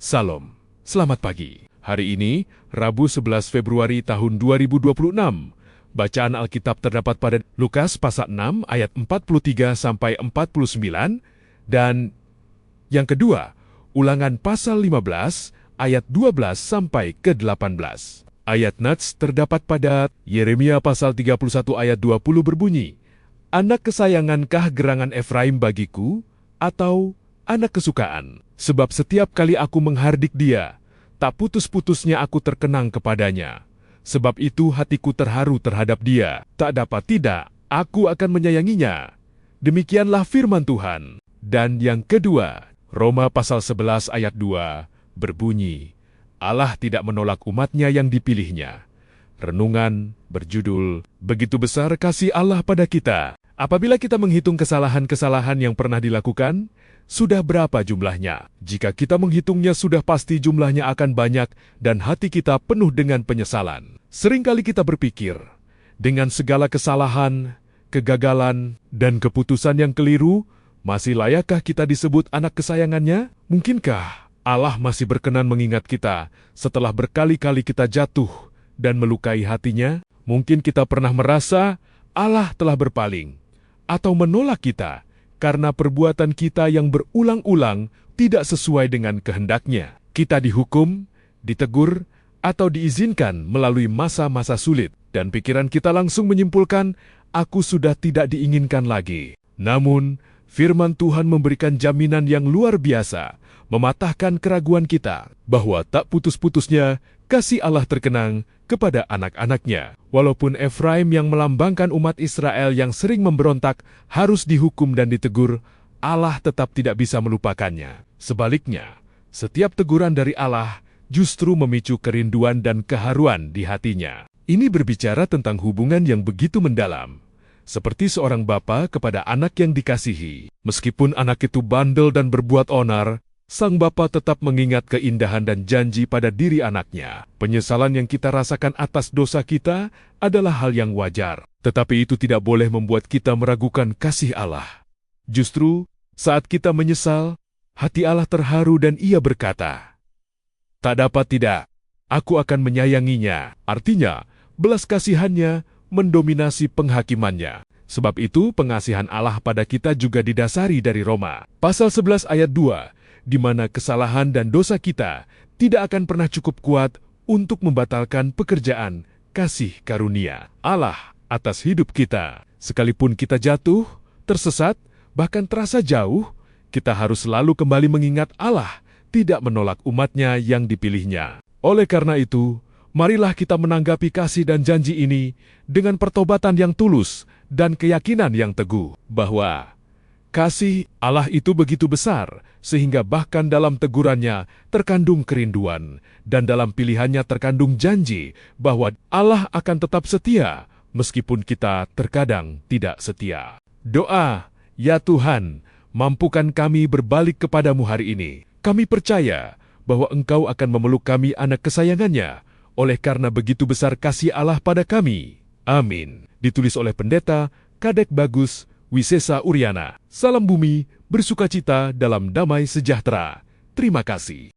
Salam, selamat pagi. Hari ini, Rabu 11 Februari tahun 2026. Bacaan Alkitab terdapat pada Lukas pasal 6 ayat 43-49 dan yang kedua, Ulangan pasal 15 ayat 12-18. Ayat nats terdapat pada Yeremia pasal 31 ayat 20 berbunyi, "Anak kesayangankah gerangan Efraim bagiku, atau anak kesukaan? Sebab setiap kali aku menghardik dia, tak putus-putusnya aku terkenang kepadanya. Sebab itu hatiku terharu terhadap dia, tak dapat tidak, aku akan menyayanginya." Demikianlah firman Tuhan. Dan yang kedua, Roma pasal 11 ayat 2 berbunyi, Allah tidak menolak umatnya yang dipilihnya. Renungan berjudul, Begitu Besar Kasih Allah pada Kita. Apabila kita menghitung kesalahan-kesalahan yang pernah dilakukan, sudah berapa jumlahnya? Jika kita menghitungnya, sudah pasti jumlahnya akan banyak dan hati kita penuh dengan penyesalan. Seringkali kita berpikir, dengan segala kesalahan, kegagalan, dan keputusan yang keliru, masih layakkah kita disebut anak kesayangannya? Mungkinkah Allah masih berkenan mengingat kita setelah berkali-kali kita jatuh dan melukai hatinya? Mungkin kita pernah merasa Allah telah berpaling atau menolak kita karena perbuatan kita yang berulang-ulang tidak sesuai dengan kehendaknya. Kita dihukum, ditegur, atau diizinkan melalui masa-masa sulit, dan pikiran kita langsung menyimpulkan, aku sudah tidak diinginkan lagi. Namun, firman Tuhan memberikan jaminan yang luar biasa, mematahkan keraguan kita, bahwa tak putus-putusnya kasih Allah terkenang kepada anak-anaknya. Walaupun Efraim yang melambangkan umat Israel yang sering memberontak harus dihukum dan ditegur, Allah tetap tidak bisa melupakannya. Sebaliknya, setiap teguran dari Allah justru memicu kerinduan dan keharuan di hatinya. Ini berbicara tentang hubungan yang begitu mendalam, seperti seorang bapa kepada anak yang dikasihi. Meskipun anak itu bandel dan berbuat onar, sang bapa tetap mengingat keindahan dan janji pada diri anaknya. Penyesalan yang kita rasakan atas dosa kita adalah hal yang wajar, tetapi itu tidak boleh membuat kita meragukan kasih Allah. Justru, saat kita menyesal, hati Allah terharu dan Ia berkata, "Tak dapat tidak, aku akan menyayanginya." Artinya, belas kasihannya mendominasi penghakimannya. Sebab itu, pengasihan Allah pada kita juga didasari dari Roma pasal 11 ayat 2, di mana kesalahan dan dosa kita tidak akan pernah cukup kuat untuk membatalkan pekerjaan kasih karunia Allah atas hidup kita. Sekalipun kita jatuh, tersesat, bahkan terasa jauh, kita harus selalu kembali mengingat Allah tidak menolak umatnya yang dipilihnya. Oleh karena itu, marilah kita menanggapi kasih dan janji ini dengan pertobatan yang tulus dan keyakinan yang teguh, bahwa kasih Allah itu begitu besar, sehingga bahkan dalam tegurannya terkandung kerinduan, dan dalam pilihannya terkandung janji bahwa Allah akan tetap setia, meskipun kita terkadang tidak setia. Doa, ya Tuhan, mampukan kami berbalik kepadamu hari ini. Kami percaya bahwa Engkau akan memeluk kami anak kesayangannya, oleh karena begitu besar kasih Allah pada kami. Amin. Ditulis oleh Pendeta Kadek Bagus Wisesa Uryana. Salam bumi, bersukacita dalam damai sejahtera. Terima kasih.